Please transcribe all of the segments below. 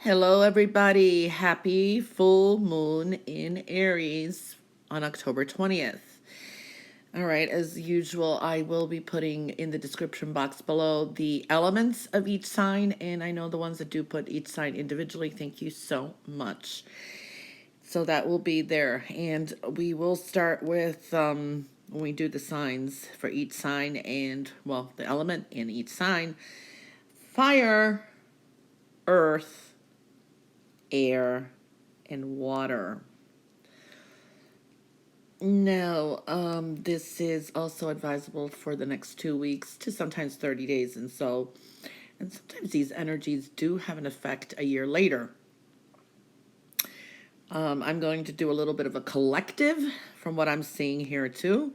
Hello, everybody. Happy full moon in Aries on October 20th. All right, as usual, I will be putting in the description box below the elements of each sign, and I know the ones that do put each sign individually, thank you so much. So that will be there, and we will start with when we do the signs for each sign and, well, the element in each sign: fire, earth, air, and water. Now, this is also advisable for the next 2 weeks to sometimes 30 days. And sometimes these energies do have an effect a year later. I'm going to do a little bit of a collective from what I'm seeing here too.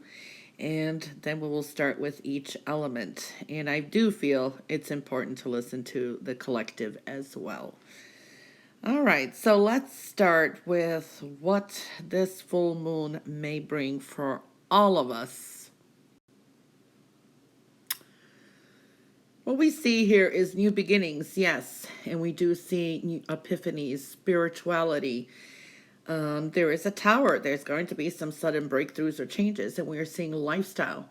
And then we will start with each element. And I do feel it's important to listen to the collective as well. All right, so let's start with what this full moon may bring for all of us. What we see here is new beginnings, yes, and we do see new epiphanies, spirituality. There is a tower. There's going to be some sudden breakthroughs or changes, and we are seeing lifestyle,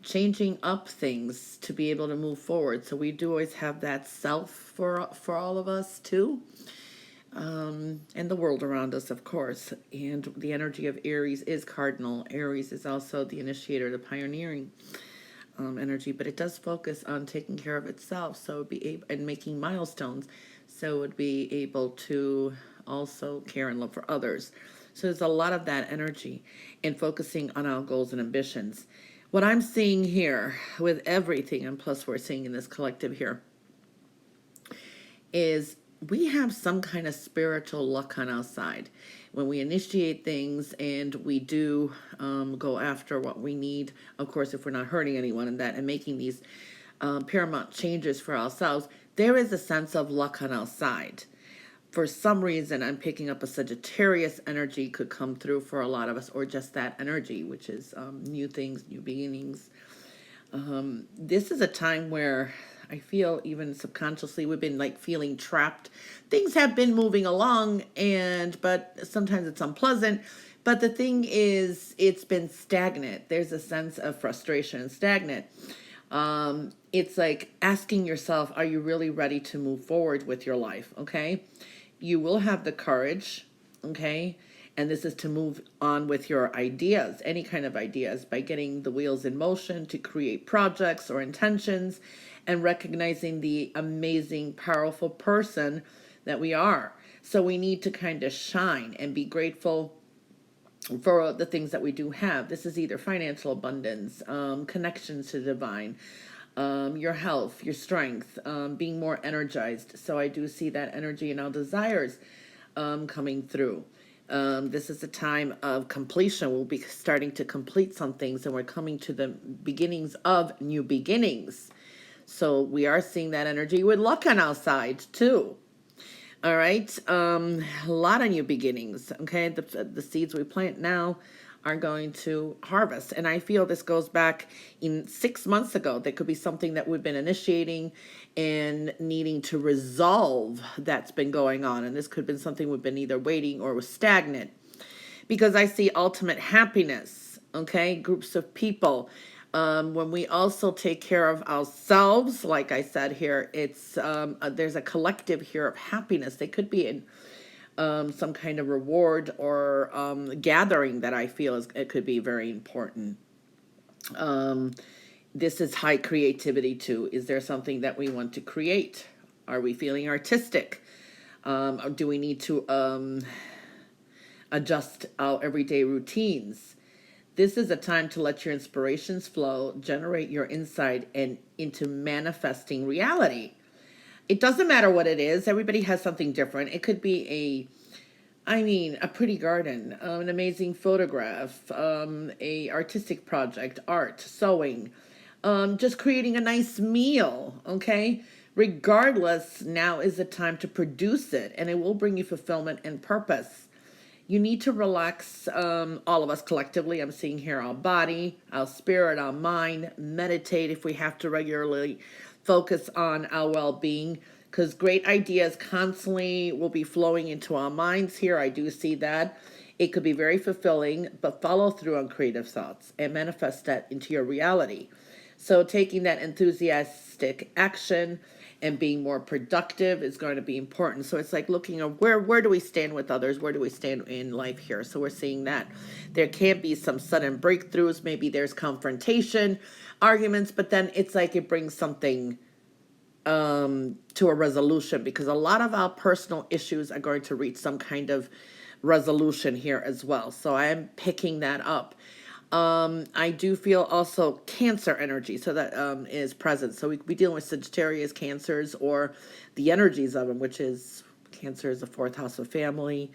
changing up things to be able to move forward. So we do always have that self for all of us too. And the world around us, of course. And the energy of Aries is cardinal. Aries is also the initiator, the pioneering energy, but it does focus on taking care of itself, so it would be able, and making milestones, so it would be able to also care and love for others. So there's a lot of that energy and focusing on our goals and ambitions. What I'm seeing here with everything, and plus we're seeing in this collective here, is we have some kind of spiritual luck on our side when we initiate things, and we do go after what we need, of course, if we're not hurting anyone in that, and making these paramount changes for ourselves. There is a sense of luck on our side. For some reason, I'm picking up a Sagittarius energy could come through for a lot of us, or just that energy, which is new things, new beginnings. This is a time where I feel even subconsciously we've been like feeling trapped. Things have been moving along, but sometimes it's unpleasant. But the thing is, it's been stagnant. There's a sense of frustration and stagnant. It's like asking yourself, are you really ready to move forward with your life? Okay. You will have the courage. Okay. And this is to move on with your ideas, any kind of ideas, by getting the wheels in motion to create projects or intentions, and recognizing the amazing, powerful person that we are. So we need to kind of shine and be grateful for the things that we do have. This is either financial abundance, connections to divine, your health, your strength, being more energized. So I do see that energy and our desires coming through. This is a time of completion. We'll be starting to complete some things, and we're coming to the beginnings of new beginnings. So we are seeing that energy with luck on our side too. All right. A lot of new beginnings. Okay. The seeds we plant now are going to harvest. And I feel this goes back in 6 months ago. There could be something that we've been initiating and needing to resolve that's been going on. And this could have been something we've been either waiting or was stagnant. Because I see ultimate happiness. Okay. Groups of people. When we also take care of ourselves, like I said here, it's there's a collective here of happiness. They could be in some kind of reward or gathering that I feel it could be very important. This is high creativity too. Is there something that we want to create? Are we feeling artistic? Or do we need to adjust our everyday routines? This is a time to let your inspirations flow, generate your insight, and into manifesting reality. It doesn't matter what it is. Everybody has something different. It could be a pretty garden, an amazing photograph, a artistic project, art, sewing, just creating a nice meal, okay? Regardless, now is the time to produce it, and it will bring you fulfillment and purpose. You need to relax, all of us collectively. I'm seeing here our body, our spirit, our mind, meditate if we have to regularly, focus on our well-being, because great ideas constantly will be flowing into our minds here. I do see that. It could be very fulfilling, but follow through on creative thoughts and manifest that into your reality. So taking that enthusiastic action and being more productive is going to be important. So it's like looking at where do we stand with others? Where do we stand in life here? So we're seeing that there can be some sudden breakthroughs. Maybe there's confrontation, arguments, but then it's like it brings something to a resolution, because a lot of our personal issues are going to reach some kind of resolution here as well. So I am picking that up. I do feel also Cancer energy, so that is present. So we could be dealing with Sagittarius, Cancers, or the energies of them, which is Cancer is the fourth house of family,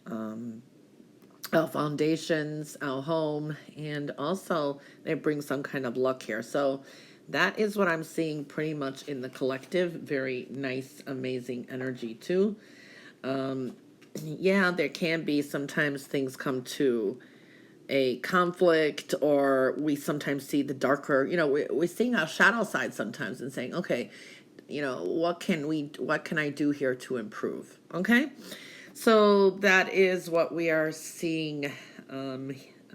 our foundations, our home, and also they bring some kind of luck here. So that is what I'm seeing pretty much in the collective. Very nice, amazing energy too. Yeah, there can be sometimes things come to a conflict, or we sometimes see the darker, we're seeing our shadow side sometimes and saying, okay, what can I do here to improve? Okay. So that is what we are seeing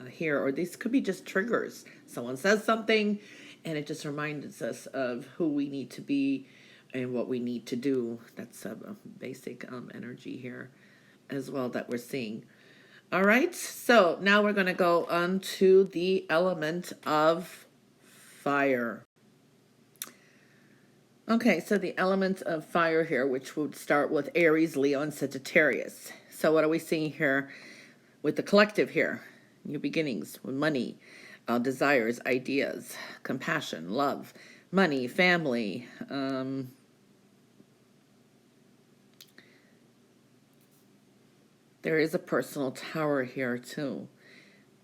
here, or these could be just triggers. Someone says something and it just reminds us of who we need to be and what we need to do. That's a basic energy here as well that we're seeing. All right, so now we're going to go on to the element of fire. Okay, so the element of fire here, which would start with Aries, Leo, and Sagittarius. So what are we seeing here with the collective here? New beginnings with money, desires, ideas, compassion, love, money, family. There is a personal tower here too.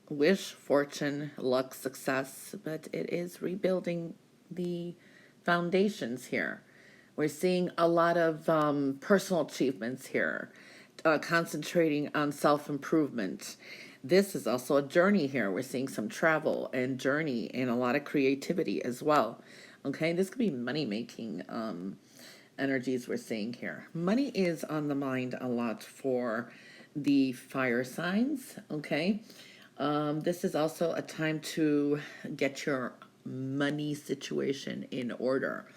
Wish, fortune, luck, success, but it is rebuilding the foundations here. We're seeing a lot of personal achievements here, concentrating on self-improvement. This is also a journey here. We're seeing some travel and journey and a lot of creativity as well. Okay, this could be money-making energies we're seeing here. Money is on the mind a lot for the fire signs, okay? This is also a time to get your money situation in order.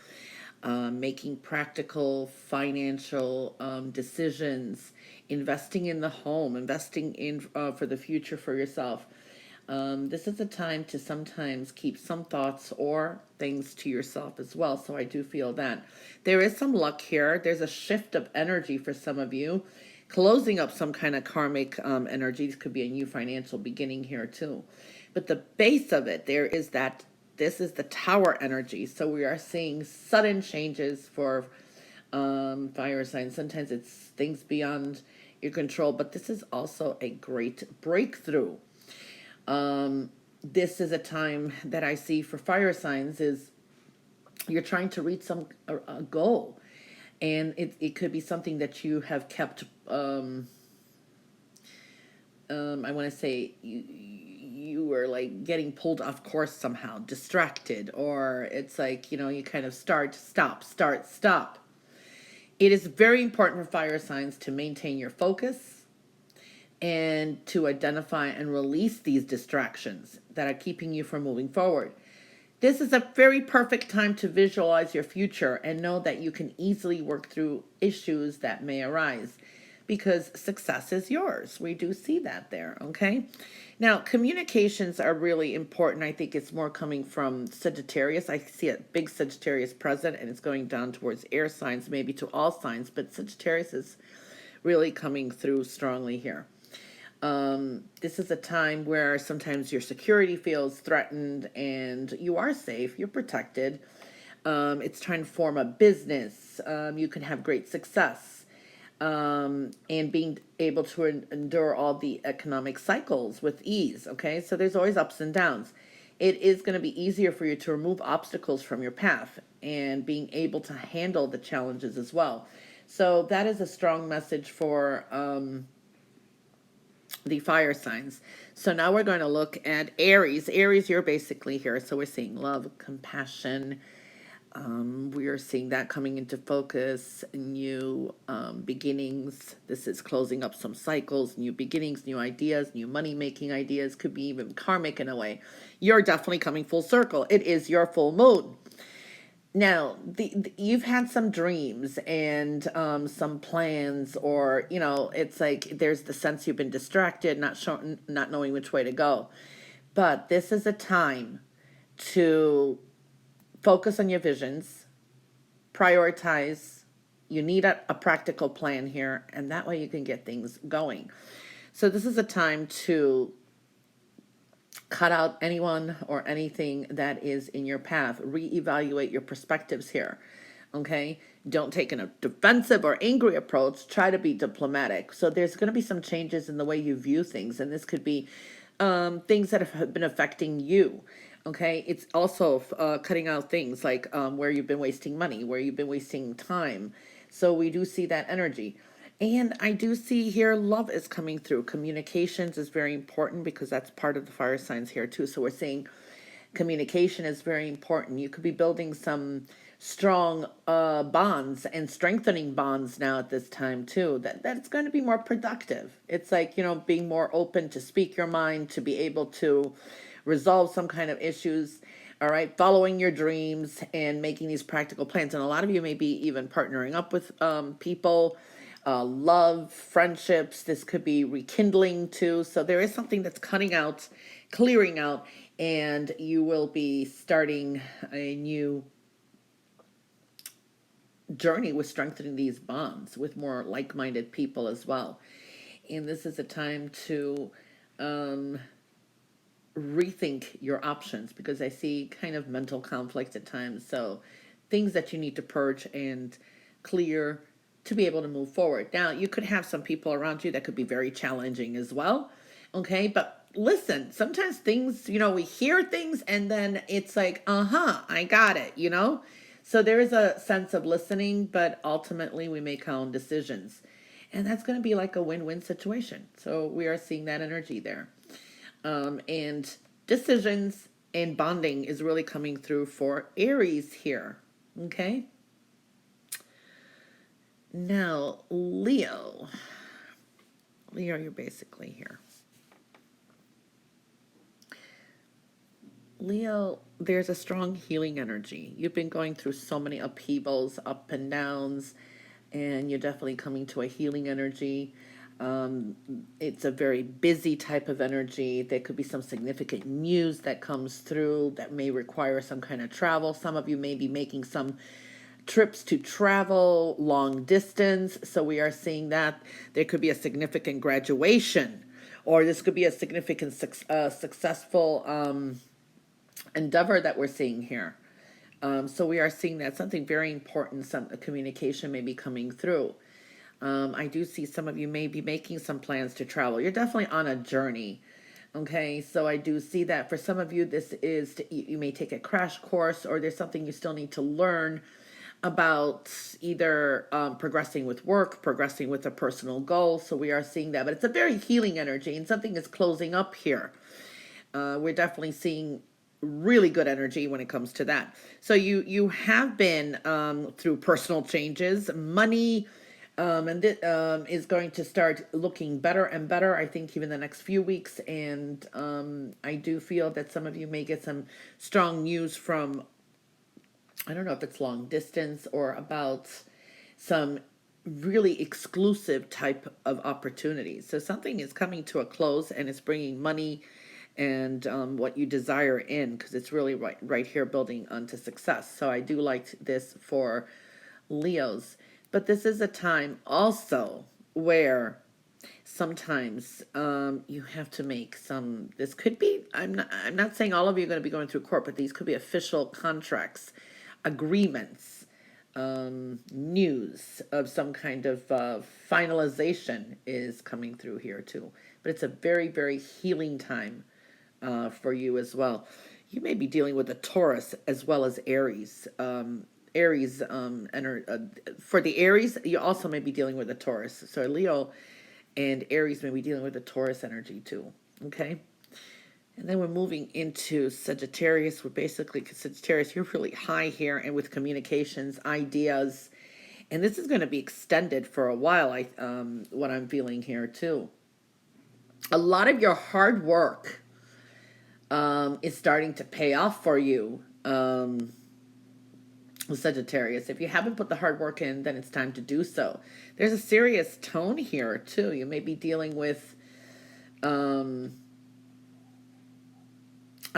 Making practical financial decisions, investing in the home, investing in for the future for yourself. This is a time to sometimes keep some thoughts or things to yourself as well. So I do feel that there is some luck here. There's a shift of energy for some of you, closing up some kind of karmic energies. Could be a new financial beginning here too. But the base of it, there is that this is the tower energy. So we are seeing sudden changes for fire signs. Sometimes it's things beyond your control, but this is also a great breakthrough. This is a time that I see for fire signs is you're trying to reach a goal, and it could be something that you have kept I want to say you were like getting pulled off course somehow, distracted, or it's like, you kind of start, stop. It is very important for fire signs to maintain your focus and to identify and release these distractions that are keeping you from moving forward. This is a very perfect time to visualize your future and know that you can easily work through issues that may arise, because success is yours. We do see that there, okay? Now, communications are really important. I think it's more coming from Sagittarius. I see a big Sagittarius present, and it's going down towards air signs, maybe to all signs, but Sagittarius is really coming through strongly here. This is a time where sometimes your security feels threatened and you are safe, you're protected. It's trying to form a business. You can have great success. And being able to endure all the economic cycles with ease, okay? So there's always ups and downs. It is going to be easier for you to remove obstacles from your path and being able to handle the challenges as well. So that is a strong message for the fire signs. So now we're going to look at Aries. Aries, you're basically here. So we're seeing love, compassion, We are seeing that coming into focus, new beginnings. This is closing up some cycles, new beginnings, new ideas, new money-making ideas, could be even karmic in a way. You're definitely coming full circle. It is your full moon. Now, you've had some dreams and some plans, or it's like there's the sense you've been distracted, not knowing which way to go. But this is a time to focus on your visions, prioritize. You need a practical plan here, and that way you can get things going. So this is a time to cut out anyone or anything that is in your path. Reevaluate your perspectives here. Okay? Don't take a defensive or angry approach. Try to be diplomatic. So there's going to be some changes in the way you view things, and this could be things that have been affecting you. Okay, it's also cutting out things like where you've been wasting money, where you've been wasting time. So we do see that energy. And I do see here love is coming through. Communications is very important because that's part of the fire signs here too. So we're saying communication is very important. You could be building some strong bonds and strengthening bonds now at this time too. That's going to be more productive. It's like, being more open to speak your mind, to be able to resolve some kind of issues. All right, following your dreams and making these practical plans. And a lot of you may be even partnering up with people, love, friendships. This could be rekindling too. So there is something that's cutting out, clearing out, and you will be starting a new journey with strengthening these bonds with more like-minded people as well. And this is a time to rethink your options, because I see kind of mental conflict at times. So things that you need to purge and clear to be able to move forward. Now, you could have some people around you that could be very challenging as well. Okay, but listen, sometimes things, we hear things and then it's like, I got it, So there is a sense of listening, but ultimately we make our own decisions. And that's going to be like a win-win situation. So we are seeing that energy there. And decisions and bonding is really coming through for Aries here. Okay. Now, Leo, you're basically here. Leo, there's a strong healing energy. You've been going through so many upheavals, up and downs, and you're definitely coming to a healing energy. It's a very busy type of energy. There could be some significant news that comes through that may require some kind of travel. Some of you may be making some trips to travel long distance. So we are seeing that there could be a significant graduation, or this could be a significant successful endeavor that we're seeing here. So we are seeing that something very important, some communication may be coming through. I do see some of you may be making some plans to travel. You're definitely on a journey. Okay, so I do see that for some of you, this is, you may take a crash course, or there's something you still need to learn about, either progressing with work, progressing with a personal goal. So we are seeing that, but it's a very healing energy, and something is closing up here. We're definitely seeing really good energy when it comes to that. So you have been through personal changes, money, and this is going to start looking better and better, I think, even the next few weeks. And I do feel that some of you may get some strong news from, I don't know if it's long distance or about some really exclusive type of opportunities. So something is coming to a close, and it's bringing money and what you desire in, because it's really right here building onto success. So I do like this for Leos. But this is a time also where sometimes you have to make some, this could be, I'm not saying all of you are going to be going through court, but these could be official contracts, agreements, news of some kind of finalization is coming through here too. But it's a very, very healing time for you as well. You may be dealing with a Taurus as well as Aries. Aries, for the Aries, you also may be dealing with a Taurus. So Leo and Aries may be dealing with a Taurus energy too. Okay. And then we're moving into Sagittarius. We're basically, Sagittarius, you're really high here and with communications, ideas. And this is going to be extended for a while, what I'm feeling here too. A lot of your hard work is starting to pay off for you, Sagittarius. If you haven't put the hard work in, then it's time to do so. There's a serious tone here too. You may be dealing with, I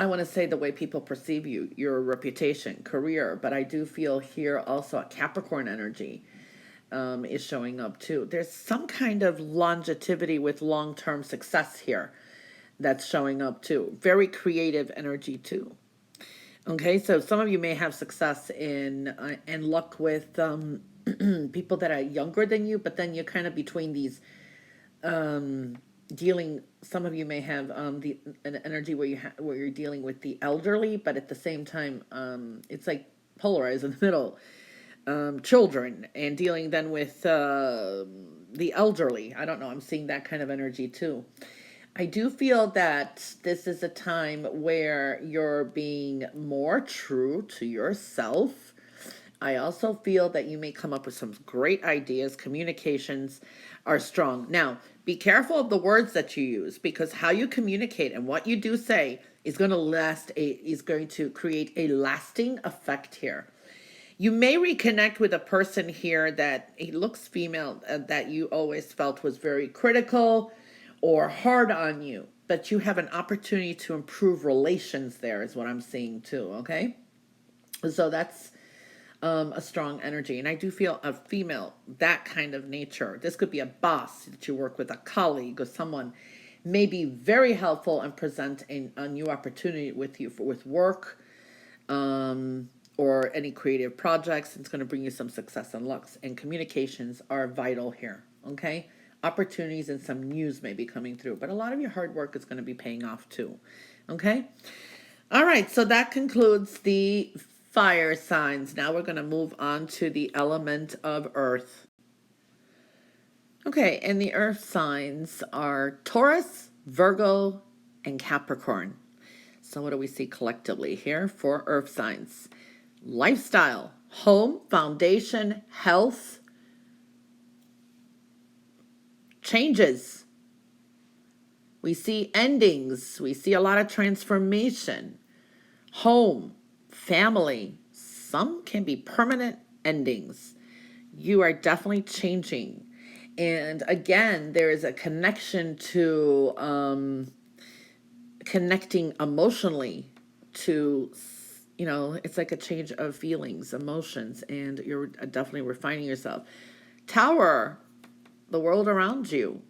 want to say the way people perceive you, your reputation, career, but I do feel here also a Capricorn energy is showing up too. There's some kind of longevity with long-term success here that's showing up too. Very creative energy too. Okay, so some of you may have success in and luck with people that are younger than you, but then you're kind of between these dealing. Some of you may have an energy where where you're dealing with the elderly, but at the same time, it's like polarized in the middle. Children and dealing then with the elderly. I don't know. I'm seeing that kind of energy too. I do feel that this is a time where you're being more true to yourself. I also feel that you may come up with some great ideas. Communications are strong. Now, be careful of the words that you use, because how you communicate and what you do say is going to create a lasting effect here. You may reconnect with a person here that he looks female that you always felt was very critical or hard on you, but you have an opportunity to improve relations there is what I'm seeing too, okay? So that's a strong energy. And I do feel a female, that kind of nature. This could be a boss that you work with, a colleague, or someone may be very helpful and present a new opportunity with you with work or any creative projects. It's going to bring you some success and luck. And communications are vital here, okay? Opportunities and some news may be coming through, but a lot of your hard work is going to be paying off too. Okay. All right. So that concludes the fire signs. Now we're going to move on to the element of earth. Okay. And the earth signs are Taurus, Virgo, and Capricorn. So what do we see collectively here for earth signs? Lifestyle, home, foundation, health, changes. We see endings. We see a lot of transformation. Home, family. Some can be permanent endings. You are definitely changing. And again, there is a connection to connecting emotionally to, it's like a change of feelings, emotions, and you're definitely refining yourself. Tower, the world around you,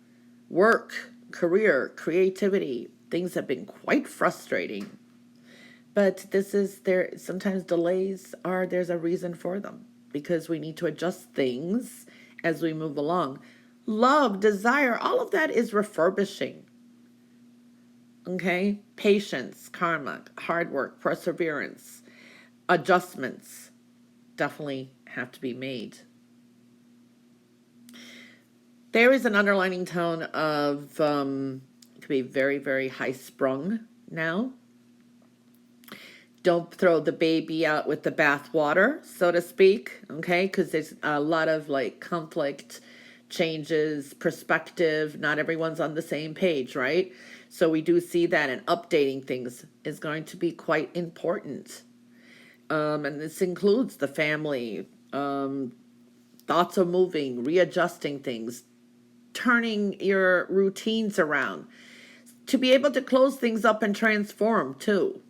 work, career, creativity, things have been quite frustrating. But sometimes delays there's a reason for them, because we need to adjust things as we move along. Love, desire, all of that is refurbishing. Okay? Patience, karma, hard work, perseverance, adjustments definitely have to be made. There is an underlining tone of, it could be very, very high sprung now. Don't throw the baby out with the bathwater, so to speak, okay? Because there's a lot of conflict, changes, perspective. Not everyone's on the same page, right? So we do see that, and updating things is going to be quite important. And this includes the family, thoughts of moving, readjusting things, turning your routines around to be able to close things up and transform too.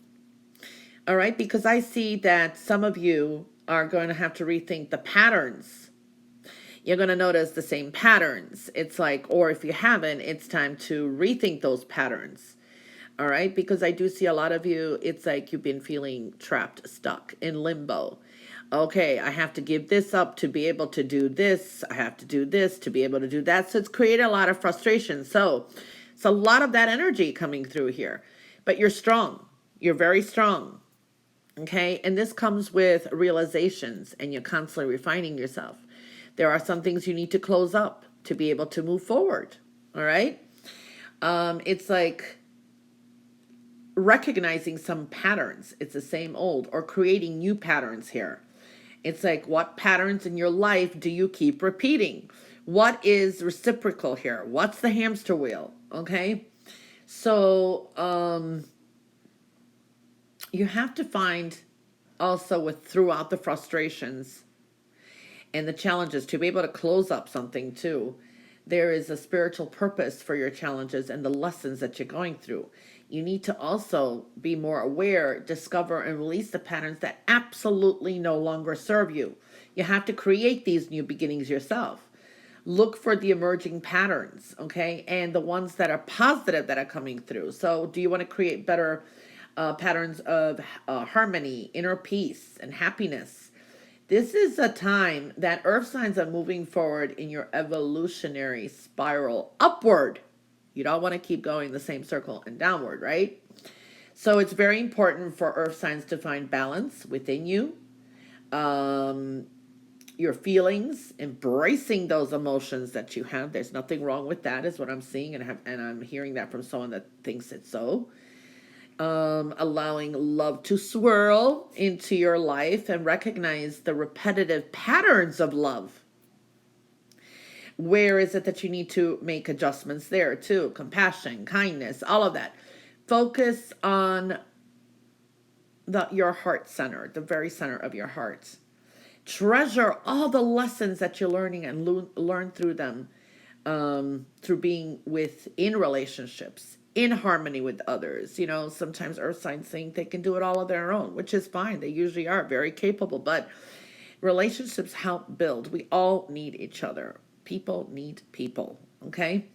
All right, because I see that some of you are going to have to rethink the patterns. You're going to notice the same patterns. It's like, or if you haven't, it's time to rethink those patterns. All right, because I do see a lot of you, it's like you've been feeling trapped, stuck in limbo. Okay, I have to give this up to be able to do this. I have to do this to be able to do that. So it's created a lot of frustration. So it's a lot of that energy coming through here. But you're strong. You're very strong. Okay, and this comes with realizations, and you're constantly refining yourself. There are some things you need to close up to be able to move forward. All right. It's like recognizing some patterns. It's the same old, or creating new patterns here. It's like, what patterns in your life do you keep repeating? What is reciprocal here? What's the hamster wheel? Okay. So, you have to find also with throughout the frustrations and the challenges to be able to close up something too. There is a spiritual purpose for your challenges and the lessons that you're going through. You need to also be more aware, discover, and release the patterns that absolutely no longer serve you. You have to create these new beginnings yourself. Look for the emerging patterns, okay? And the ones that are positive that are coming through. So do you want to create better patterns of harmony, inner peace, and happiness? This is a time that earth signs are moving forward in your evolutionary spiral upward. You don't want to keep going the same circle and downward, right? So it's very important for earth signs to find balance within you. Your feelings, embracing those emotions that you have. There's nothing wrong with that, is what I'm seeing, and I'm hearing that from someone that thinks it's so. Allowing love to swirl into your life and recognize the repetitive patterns of love. Where is it that you need to make adjustments there too? Compassion, kindness, all of that. Focus on your heart center, the very center of your heart. Treasure all the lessons that you're learning and learn through them, through being in relationships, in harmony with others. You know, sometimes earth signs think they can do it all on their own, which is fine. They usually are very capable, but relationships help build. We all need each other. People need people, okay?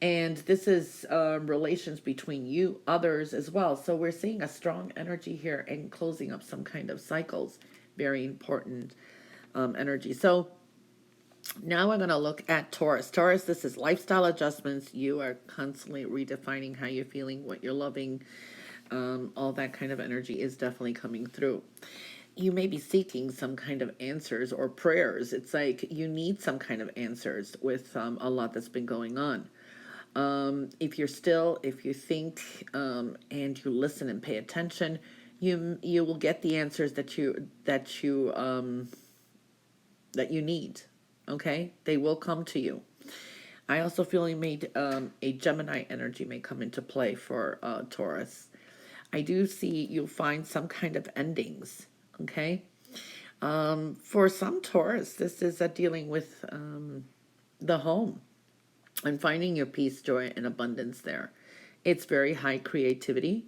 And this is relations between you, others as well. So we're seeing a strong energy here and closing up some kind of cycles. Very important energy. So now we're going to look at Taurus. Taurus, this is lifestyle adjustments. You are constantly redefining how you're feeling, what you're loving. All that kind of energy is definitely coming through. You may be seeking some kind of answers or prayers. It's like you need some kind of answers with a lot that's been going on. If you think and you listen and pay attention, you will get the answers that you need. Okay, they will come to you. I also feel a Gemini energy may come into play for Taurus. I do see you'll find some kind of endings. Okay, for some Taurus, this is dealing with the home and finding your peace, joy, and abundance there. It's very high creativity.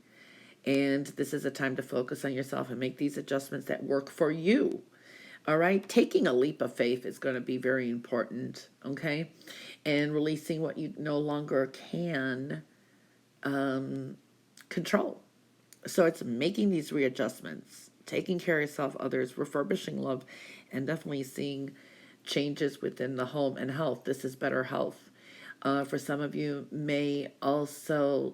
And this is a time to focus on yourself and make these adjustments that work for you. All right. Taking a leap of faith is going to be very important. Okay. And releasing what you no longer can control. So it's making these readjustments, taking care of yourself, others, refurbishing love, and definitely seeing changes within the home and health. This is better health. For some of you may also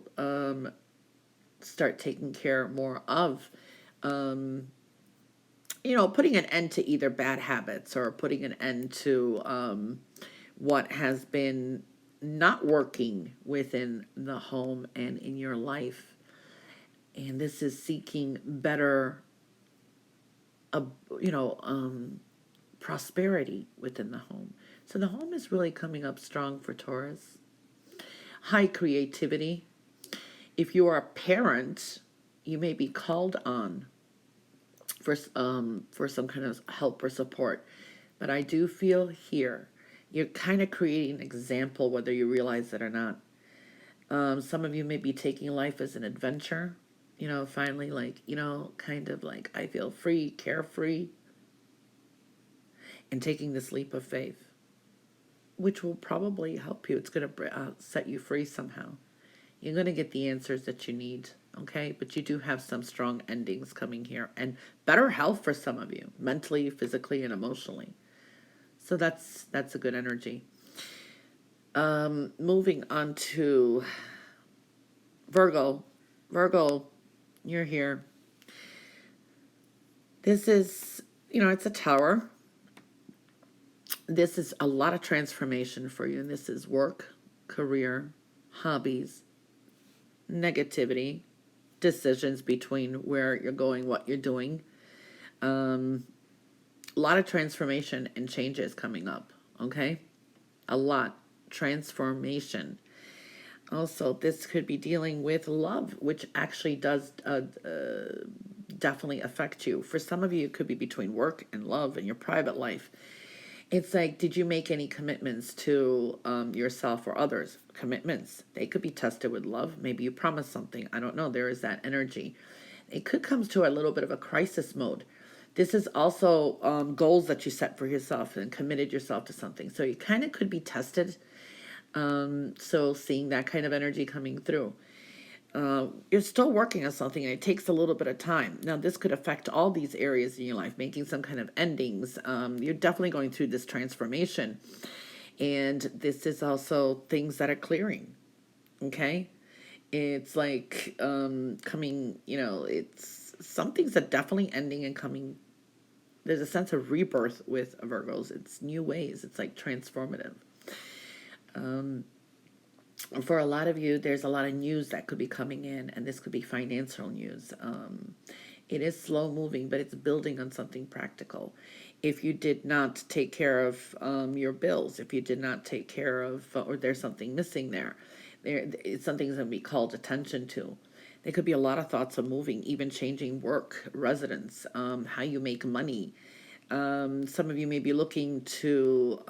start taking care more of, putting an end to either bad habits or putting an end to what has been not working within the home and in your life. And this is seeking better, prosperity within the home. So the home is really coming up strong for Taurus. High creativity. If you are a parent, you may be called on for some kind of help or support. But I do feel here, you're kind of creating an example, whether you realize it or not. Some of you may be taking life as an adventure. Finally, kind of like I feel free, carefree, and taking this leap of faith, which will probably help you. It's going to set you free somehow. You're going to get the answers that you need, okay? But you do have some strong endings coming here. And better health for some of you, mentally, physically, and emotionally. So that's a good energy. Moving on to Virgo. Virgo, you're here. This is, it's a tower. This is a lot of transformation for you. And this is work, career, hobbies, negativity, decisions between where you're going, what you're doing. A lot of transformation and changes coming up, okay? A lot. Transformation. Also, this could be dealing with love, which actually does definitely affect you. For some of you, it could be between work and love and your private life. It's like, did you make any commitments to yourself or others? Commitments. They could be tested with love. Maybe you promised something. I don't know. There is that energy. It could come to a little bit of a crisis mode. This is also goals that you set for yourself and committed yourself to something. So you kind of could be tested. So seeing that kind of energy coming through. You're still working on something and it takes a little bit of time. Now, this could affect all these areas in your life, making some kind of endings. You're definitely going through this transformation. And this is also things that are clearing. Okay? It's like coming, it's some things are definitely ending and coming. There's a sense of rebirth with Virgos. It's new ways. It's like transformative. For a lot of you, there's a lot of news that could be coming in, and this could be financial news. It is slow moving, but it's building on something practical. If you did not take care of your bills, if you did not take care of, or there's something missing there, it's something that's going to be called attention to. There could be a lot of thoughts of moving, even changing work, residence, how you make money. Some of you may be looking to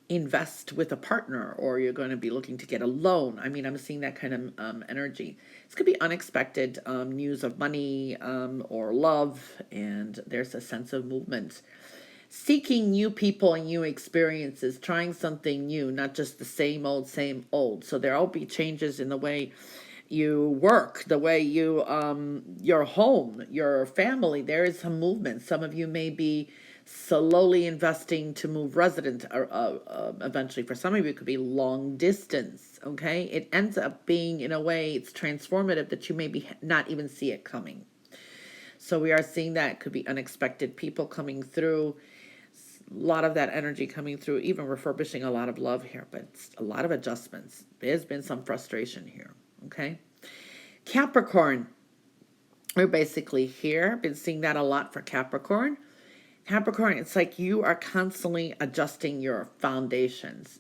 invest with a partner, or you're going to be looking to get a loan. I mean, I'm seeing that kind of energy. This could be unexpected news of money or love, and there's a sense of movement. Seeking new people and new experiences, trying something new, not just the same old, same old. So there'll be changes in the way you work, the way you, your home, your family. There is some movement. Some of you may be slowly investing to move resident eventually. For some of you, it could be long distance, okay? It ends up being, in a way, it's transformative that you maybe not even see it coming. So we are seeing that it could be unexpected people coming through, a lot of that energy coming through, even refurbishing a lot of love here, but it's a lot of adjustments. There's been some frustration here, okay? Capricorn, we're basically here. Been seeing that a lot for Capricorn. Capricorn, it's like you are constantly adjusting your foundations,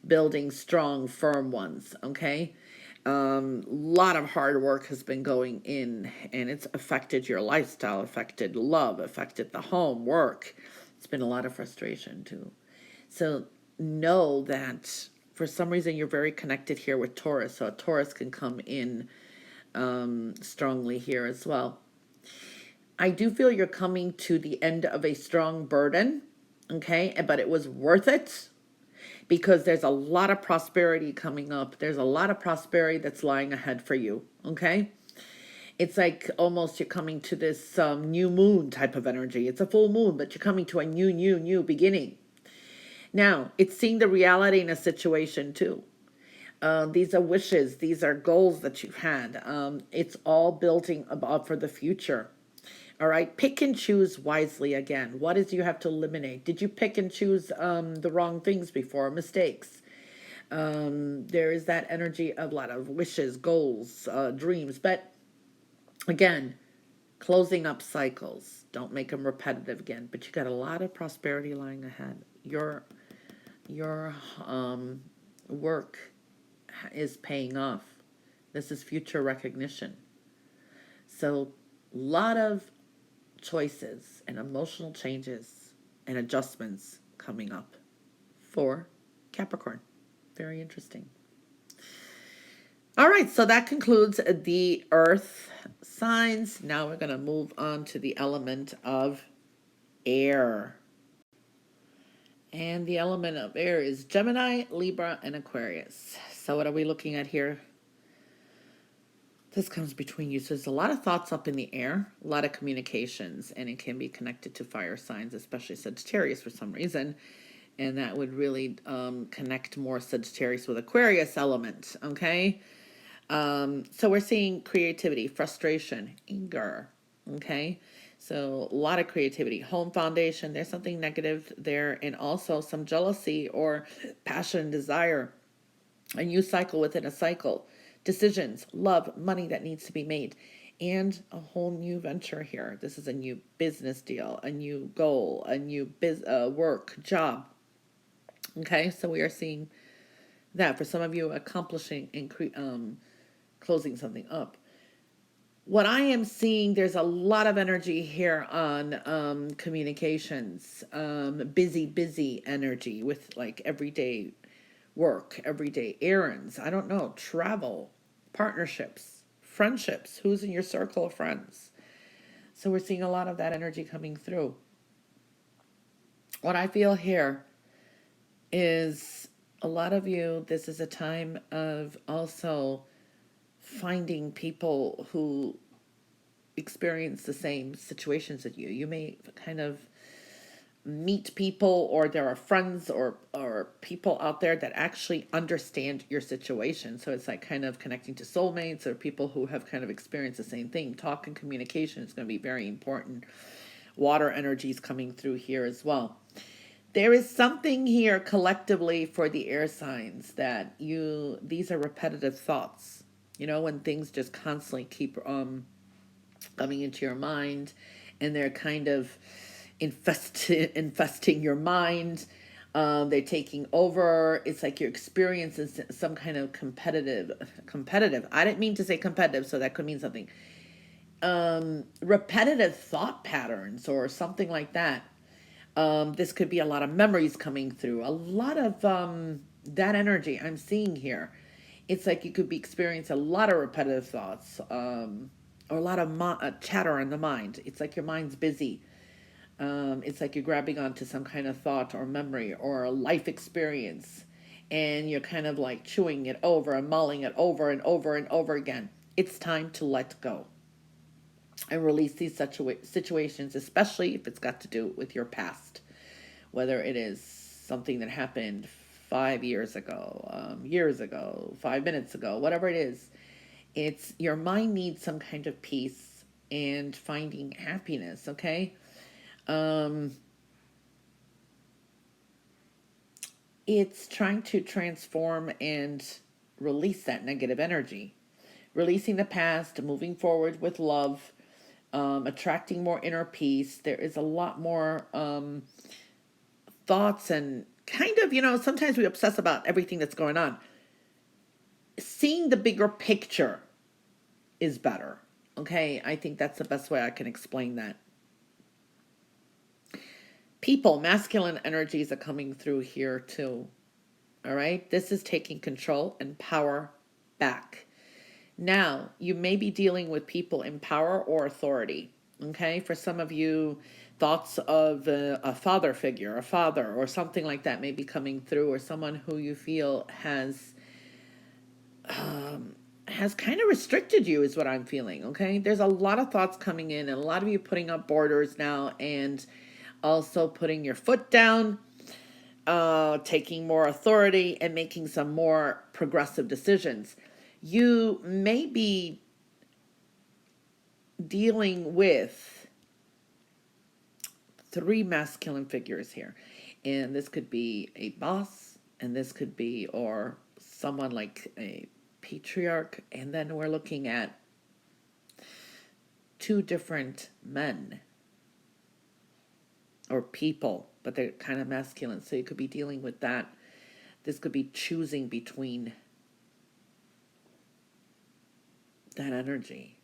building strong, firm ones, okay? Lot of hard work has been going in, and it's affected your lifestyle, affected love, affected the home, work. It's been a lot of frustration too. So know that for some reason you're very connected here with Taurus, so a Taurus can come in strongly here as well. I do feel you're coming to the end of a strong burden, okay? But it was worth it because there's a lot of prosperity coming up. There's a lot of prosperity that's lying ahead for you, okay? It's like almost you're coming to this new moon type of energy. It's a full moon, but you're coming to a new beginning. Now, it's seeing the reality in a situation too. These are wishes. These are goals that you've had. It's all building up for the future. All right, pick and choose wisely again. What is you have to eliminate? Did you pick and choose the wrong things before? Mistakes. There is that energy of a lot of wishes, goals, dreams. But again, closing up cycles. Don't make them repetitive again. But you got a lot of prosperity lying ahead. Your work is paying off. This is future recognition. So a lot of choices and emotional changes and adjustments coming up for Capricorn. Very interesting. All right, so that concludes the earth signs. Now we're going to move on to the element of air. And the element of air is Gemini, Libra, and Aquarius. So what are we looking at here? This comes between you. So there's a lot of thoughts up in the air, a lot of communications, and it can be connected to fire signs, especially Sagittarius for some reason. And that would really connect more Sagittarius with Aquarius element, okay? So we're seeing creativity, frustration, anger, okay? So a lot of creativity, home foundation, there's something negative there, and also some jealousy or passion and desire. A new cycle within a cycle. decisions, love, money that needs to be made, and a whole new venture here. This is a new business deal, a new goal, a new work, job. Okay, so we are seeing that for some of you accomplishing and closing something up. What I am seeing, there's a lot of energy here on communications, busy energy with like everyday work, everyday errands. I don't know, travel, partnerships, friendships. Who's in your circle of friends? So we're seeing a lot of that energy coming through. What I feel here is a lot of you, this is a time of also finding people who experience the same situations as you. You may kind of meet people, or there are friends or people out there that actually understand your situation. So it's like kind of connecting to soulmates or people who have kind of experienced the same thing. Talk and communication is going to be very important. Water energy is coming through here as well. There is something here collectively for the air signs that these are repetitive thoughts. You know, when things just constantly keep coming into your mind, and they're kind of infesting your mind. They're taking over. It's like you're experiencing some kind of competitive. I didn't mean to say competitive, so that could mean something. Repetitive thought patterns or something like that. This could be a lot of memories coming through. A lot of that energy I'm seeing here. It's like you could be experiencing a lot of repetitive thoughts, or a lot of chatter in the mind. It's like your mind's busy. It's like you're grabbing onto some kind of thought or memory or a life experience, and you're kind of like chewing it over and mulling it over and over and over again. It's time to let go and release these situations, especially if it's got to do with your past, whether it is something that happened 5 years ago, 5 minutes ago, whatever it is. It's your mind needs some kind of peace and finding happiness. Okay. It's trying to transform and release that negative energy, releasing the past, moving forward with love, attracting more inner peace. There is a lot more thoughts and kind of, sometimes we obsess about everything that's going on. Seeing the bigger picture is better. Okay, I think that's the best way I can explain that. People, masculine energies are coming through here too. All right, this is taking control and power back. Now, you may be dealing with people in power or authority. Okay, for some of you, thoughts of a father figure, a father or something like that may be coming through, or someone who you feel has kind of restricted you is what I'm feeling. Okay, there's a lot of thoughts coming in, and a lot of you putting up borders now, and also putting your foot down, taking more authority and making some more progressive decisions. You may be dealing with 3 masculine figures here, and this could be a boss, and this could be or someone like a patriarch, and then we're looking at 2 different men or people, but they're kind of masculine. So you could be dealing with that. This could be choosing between that energy.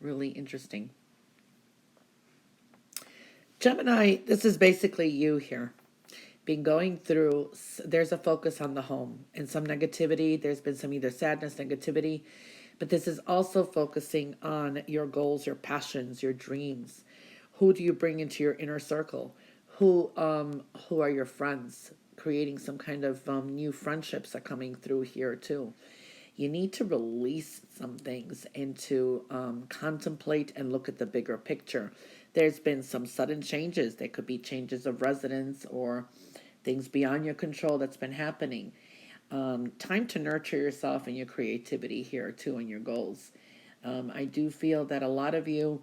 Really interesting. Gemini, this is basically you here. Been going through, there's a focus on the home and some negativity. There's been some either sadness, negativity, but this is also focusing on your goals, your passions, your dreams. Who do you bring into your inner circle? Who are your friends? Creating some kind of new friendships are coming through here too. You need to release some things and to contemplate and look at the bigger picture. There's been some sudden changes. There could be changes of residence or things beyond your control that's been happening. Time to nurture yourself and your creativity here too, and your goals. I do feel that a lot of you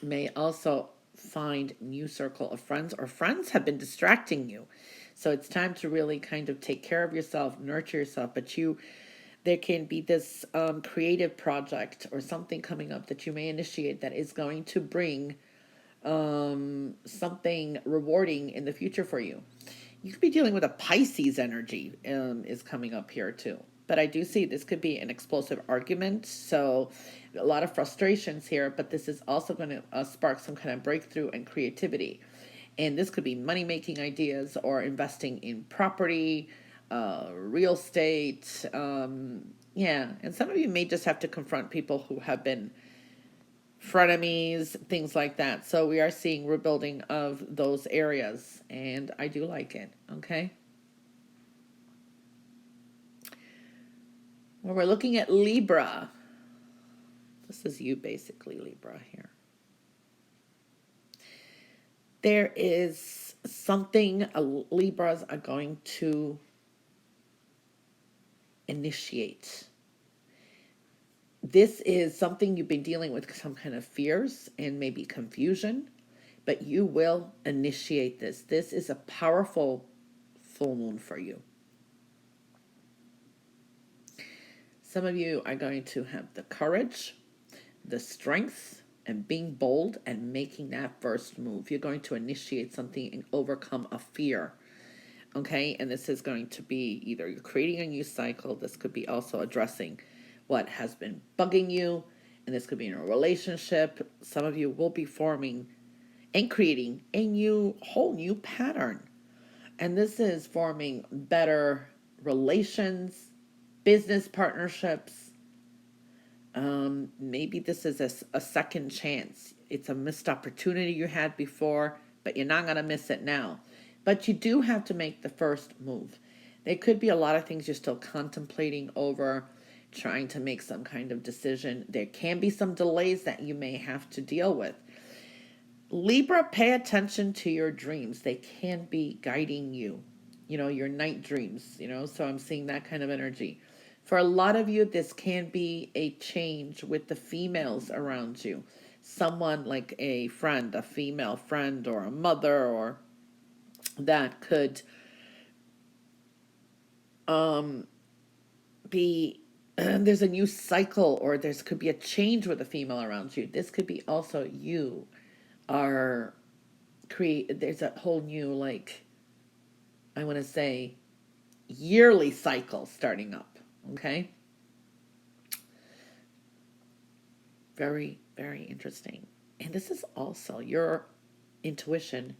may also find new circle of friends, or friends have been distracting you. So it's time to really kind of take care of yourself, nurture yourself. But there can be this creative project or something coming up that you may initiate that is going to bring something rewarding in the future for you. You could be dealing with a Pisces energy is coming up here too. But I do see this could be an explosive argument. So a lot of frustrations here, but this is also going to spark some kind of breakthrough and creativity. And this could be money-making ideas or investing in property, real estate. Yeah, and some of you may just have to confront people who have been frenemies, things like that. So we are seeing rebuilding of those areas, and I do like it, okay? Well, we're looking at Libra. This is you basically, Libra, here. There is something Libras are going to initiate. This is something you've been dealing with, some kind of fears and maybe confusion, but you will initiate this. This is a powerful full moon for you. Some of you are going to have the courage, the strength, and being bold and making that first move. You're going to initiate something and overcome a fear. Okay, and this is going to be either you're creating a new cycle. This could be also addressing what has been bugging you, and this could be in a relationship. Some of you will be forming and creating a whole new pattern. And this is forming better relations, business partnerships. Maybe this is a second chance. It's a missed opportunity you had before, but you're not going to miss it now. But you do have to make the first move. There could be a lot of things you're still contemplating over, trying to make some kind of decision. There can be some delays that you may have to deal with. Libra, pay attention to your dreams. They can be guiding you, your night dreams, so I'm seeing that kind of energy. For a lot of you, this can be a change with the females around you. Someone like a friend, a female friend, or a mother, or that could be there's a new cycle, or could be a change with a female around you. This could be also you are there's a whole new, like, I want to say, yearly cycle starting up. Okay, very, very interesting. And this is also your intuition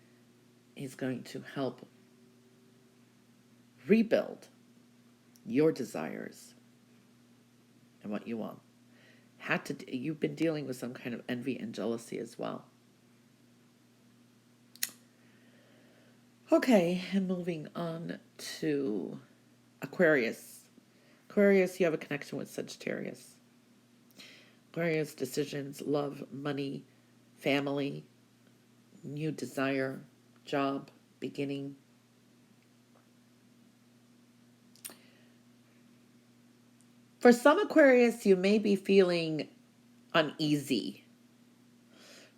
is going to help rebuild your desires and what you want. You've been dealing with some kind of envy and jealousy as well. Okay, and moving on to Aquarius. Aquarius, you have a connection with Sagittarius. Aquarius, decisions, love, money, family, new desire, job, beginning. For some Aquarius, you may be feeling uneasy,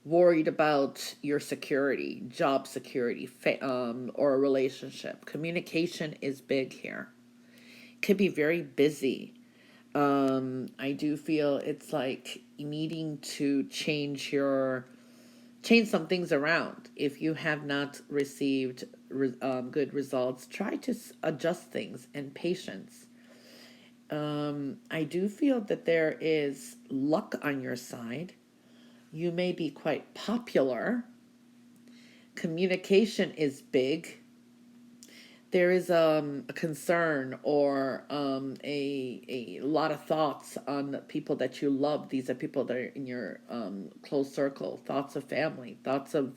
worried about your security, job security, or a relationship. Communication is big here. Could be very busy. I do feel it's like needing to change some things around. If you have not received good results, try to adjust things, and patience. I do feel that there is luck on your side. You may be quite popular. Communication is big. There is a concern or a lot of thoughts on the people that you love. These are people that are in your close circle. Thoughts of family. Thoughts of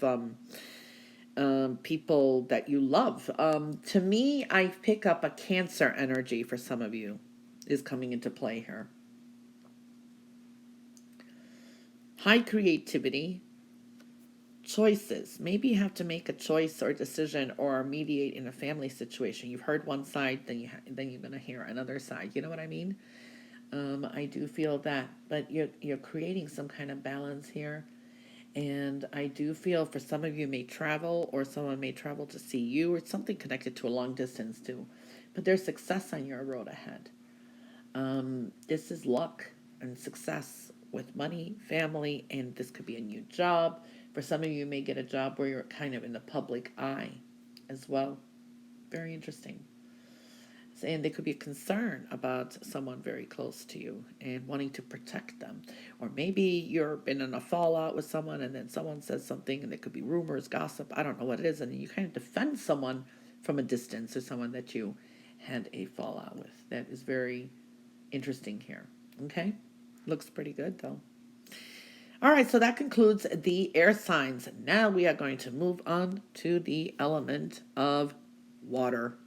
people that you love. To me, I pick up a Cancer energy for some of you is coming into play here. High creativity. Choices. Maybe you have to make a choice or decision or mediate in a family situation. You've heard one side, then you're going to hear another side. You know what I mean? I do feel that, but you're creating some kind of balance here, And I do feel for some of you may travel, or someone may travel to see you, or something connected to a long distance too. But there's success on your road ahead. This is luck and success with money, family, and this could be a new job. For some of you, you may get a job where you're kind of in the public eye as well. Very interesting. And there could be a concern about someone very close to you and wanting to protect them. Or maybe you've been in a fallout with someone and then someone says something and there could be rumors, gossip, I don't know what it is. And you kind of defend someone from a distance, or someone that you had a fallout with. That is very interesting here. Okay? Looks pretty good though. All right, so that concludes the air signs. Now we are going to move on to the element of water.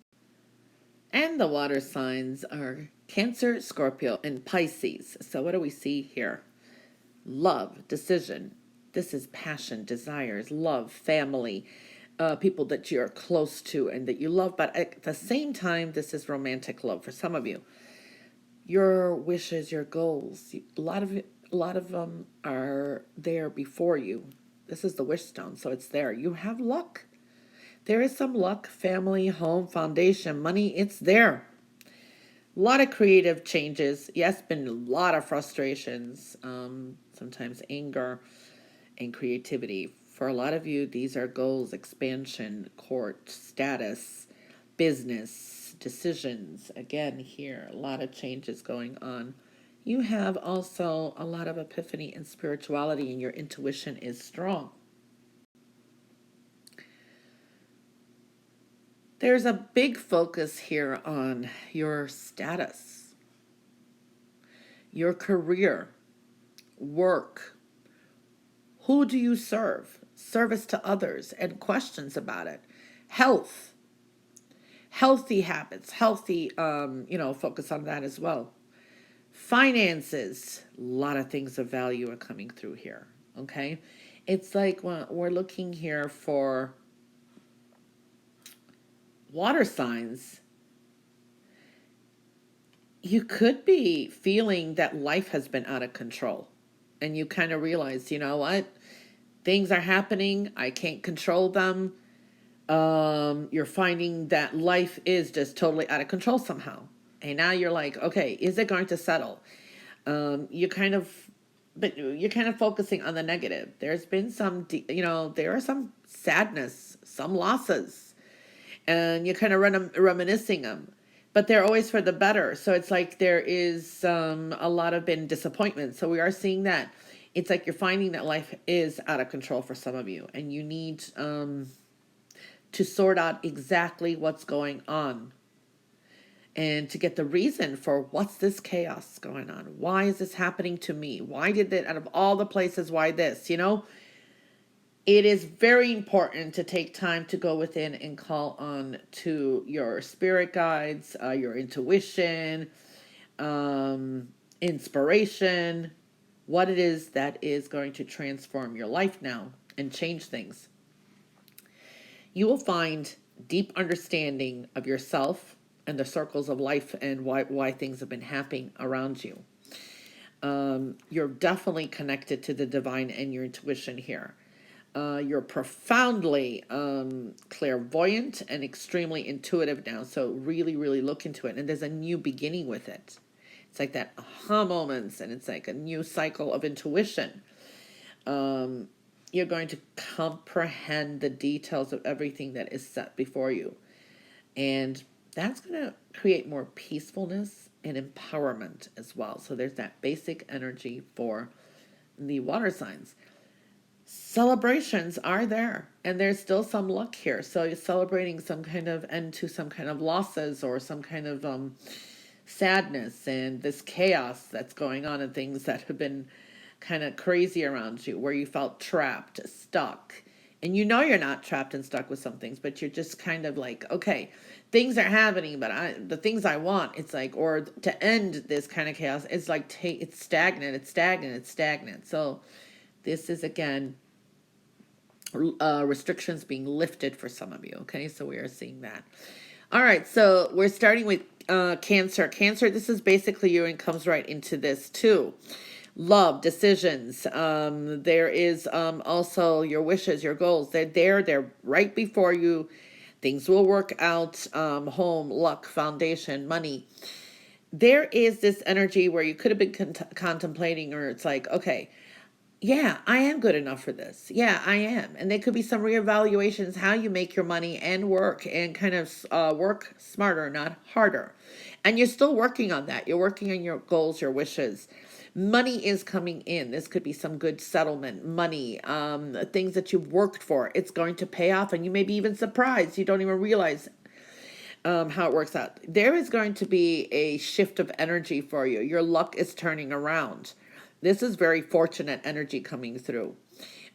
And the water signs are Cancer, Scorpio, and Pisces. So what do we see here? Love, decision. This is passion, desires, love, family, people that you're close to and that you love. But at the same time, this is romantic love for some of you. Your wishes, your goals, a lot of them are there before you. This is the wish stone, so it's there. You have luck. There is some luck, family, home, foundation, money, it's there. A lot of creative changes. Yes, been a lot of frustrations, sometimes anger and creativity. For a lot of you, these are goals, expansion, court, status, business, decisions. Again, here, a lot of changes going on. You have also a lot of epiphany and spirituality, and your intuition is strong. There's a big focus here on your status, your career, work. Who do you serve? Service to others and questions about it. Health, healthy habits, healthy, focus on that as well. Finances, a lot of things of value are coming through here. Okay. It's like we're looking here for water signs. You could be feeling that life has been out of control and you kind of realize, you know what, things are happening, I can't control them. You're finding that life is just totally out of control somehow, and now you're like, okay, is it going to settle? But you're kind of focusing on the negative. There's been some there are some sadness, some losses, and you're kind of reminiscing them, but they're always for the better. So it's like there is a lot of been disappointment. So we are seeing that. It's like you're finding that life is out of control for some of you, and you need to sort out exactly what's going on and to get the reason for what's this chaos going on. Why is this happening to me? Why did that, out of all the places, why this, It is very important to take time to go within and call on to your spirit guides, your intuition, inspiration, what it is that is going to transform your life now and change things. You will find deep understanding of yourself and the circles of life and why things have been happening around you. You're definitely connected to the divine and your intuition here. You're profoundly clairvoyant and extremely intuitive now. So really, really look into it. And there's a new beginning with it. It's like that aha moments, and it's like a new cycle of intuition. You're going to comprehend the details of everything that is set before you. And that's going to create more peacefulness and empowerment as well. So there's that basic energy for the water signs. Celebrations are there, and there's still some luck here. So you're celebrating some kind of end to some kind of losses or some kind of sadness and this chaos that's going on and things that have been kind of crazy around you, where you felt trapped, stuck. And you're not trapped and stuck with some things, but you're just kind of like, okay, things are happening, but the things I want, it's like, or to end this kind of chaos, it's like, it's stagnant. So this is, again, restrictions being lifted for some of you. Okay, so we are seeing that. All right, so we're starting with Cancer. Cancer, this is basically you, and comes right into this too. Love, decisions. There is also your wishes, your goals. They're there. They're right before you. Things will work out. Home, luck, foundation, money. There is this energy where you could have been contemplating, or it's like, okay, yeah, I am good enough for this. Yeah, I am. And there could be some reevaluations how you make your money and work, and kind of work smarter, not harder. And you're still working on that. You're working on your goals, your wishes. Money is coming in. This could be some good settlement, money, things that you've worked for. It's going to pay off, and you may be even surprised. You don't even realize how it works out. There is going to be a shift of energy for you. Your luck is turning around. This is very fortunate energy coming through.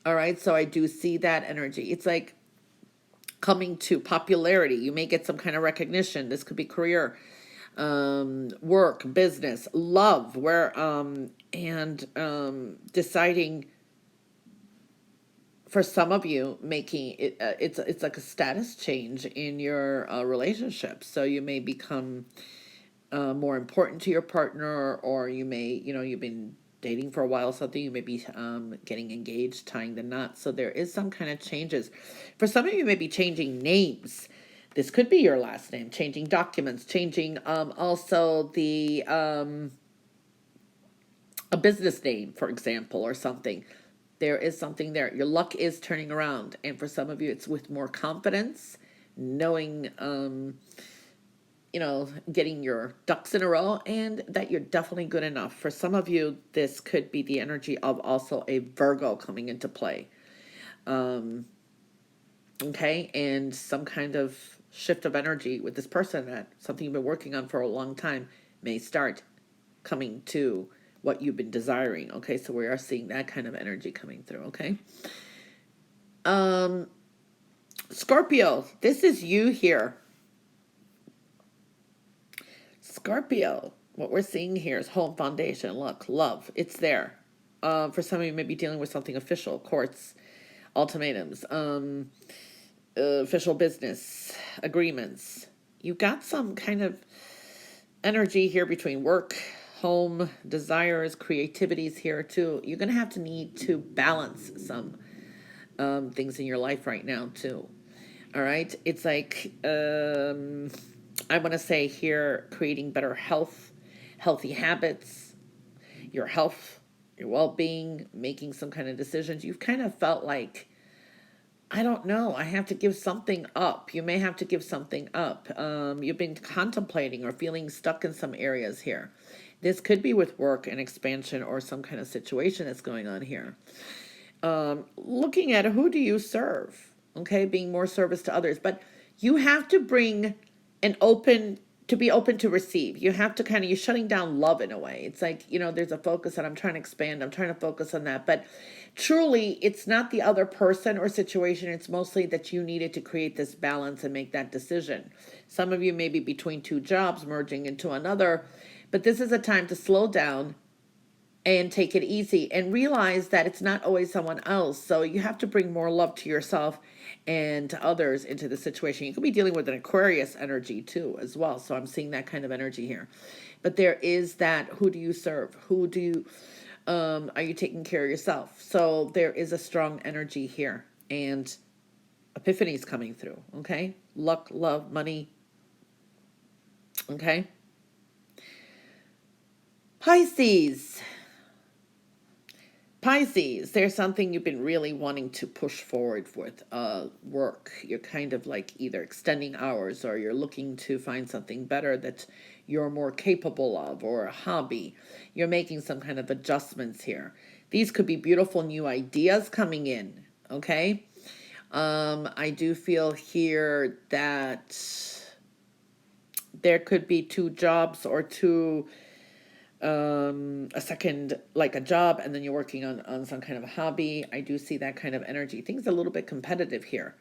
All right, so I do see that energy. It's like coming to popularity. You may get some kind of recognition. This could be career, work, business, love, where deciding, for some of you, making it it's like a status change in your relationship. So you may become more important to your partner, or you may, you've been dating for a while, something, you may be getting engaged, tying the knot. So there is some kind of changes. For some of you, may be changing names. This could be your last name, changing documents, changing also the a business name, for example, or something. There is something there. Your luck is turning around. And for some of you, it's with more confidence, knowing, getting your ducks in a row, and that you're definitely good enough. For some of you, this could be the energy of also a Virgo coming into play. Okay, and some kind of shift of energy with this person, that something you've been working on for a long time may start coming to what you've been desiring. Okay, so we are seeing that kind of energy coming through. Okay. Scorpio, this is you here. Scorpio, what we're seeing here is home, foundation, luck, love. It's there. For some of you, may be dealing with something official, courts, ultimatums, official business agreements. You've got some kind of energy here between work, home, desires, creativities here too. You're going to have to need to balance some things in your life right now too. All right. It's like, I want to say here, creating better health, healthy habits, your health, your well-being, making some kind of decisions. You've kind of felt like, I don't know, I have to give something up. You may have to give something up. You've been contemplating or feeling stuck in some areas here. This could be with work and expansion, or some kind of situation that's going on here. Looking at who do you serve? Okay, being more service to others. But you have to bring to be open to receive. You have to you're shutting down love in a way. It's like, there's a focus, and I'm trying to expand. I'm trying to focus on that. But truly, it's not the other person or situation. It's mostly that you needed to create this balance and make that decision. Some of you may be between two jobs, merging into another. But this is a time to slow down and take it easy, and realize that it's not always someone else. So you have to bring more love to yourself and to others into the situation. You could be dealing with an Aquarius energy too as well. So I'm seeing that kind of energy here. But there is that, who do you serve? Who do you, are you taking care of yourself? So there is a strong energy here, and epiphanies coming through. Okay. Luck, love, money. Okay. Pisces, there's something you've been really wanting to push forward with work. You're kind of like either extending hours, or you're looking to find something better that you're more capable of, or a hobby. You're making some kind of adjustments here. These could be beautiful new ideas coming in, okay? I do feel here that there could be two jobs, or two a second, like a job, and then you're working on some kind of a hobby. I do see that kind of energy. Things are a little bit competitive here.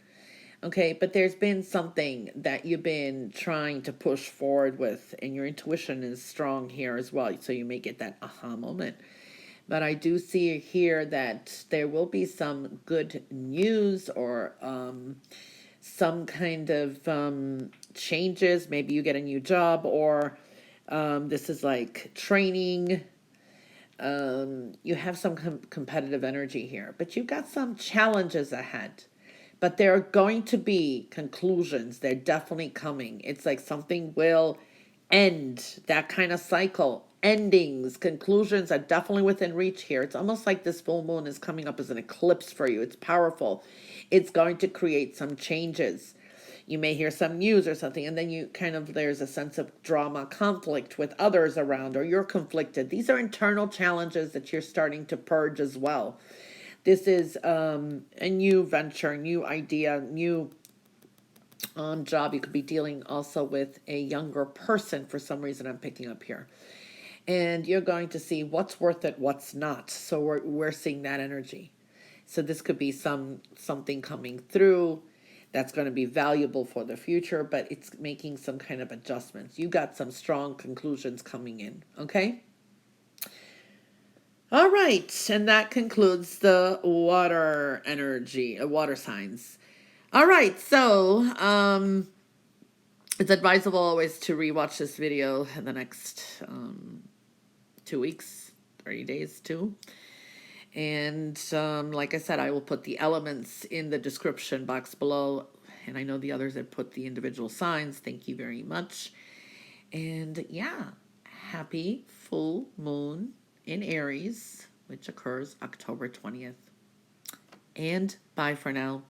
Okay, but there's been something that you've been trying to push forward with, and your intuition is strong here as well. So you may get that aha moment. But I do see here that there will be some good news, or some kind of changes. Maybe you get a new job, or this is like training, You have some competitive energy here, but you've got some challenges ahead. But there are going to be conclusions. They're definitely coming. It's like something will end, that kind of cycle. Endings, conclusions are definitely within reach here. It's almost like this full moon is coming up as an eclipse for you. It's powerful. It's going to create some changes. You may hear some news or something, and then you kind of, there's a sense of drama, conflict with others around, or you're conflicted. These are internal challenges that you're starting to purge as well. This is a new venture, new idea, new job. You could be dealing also with a younger person for some reason, I'm picking up here. And you're going to see what's worth it, what's not. So we're seeing that energy. So this could be something coming through that's going to be valuable for the future, but it's making some kind of adjustments. You got some strong conclusions coming in, okay? All right, and that concludes the water energy, water signs. All right, so it's advisable always to rewatch this video in the next 2 weeks, 30 days too. And like I said, I will put the elements in the description box below. And I know the others that put the individual signs. Thank you very much. And yeah, happy full moon in Aries, which occurs October 20th. And bye for now.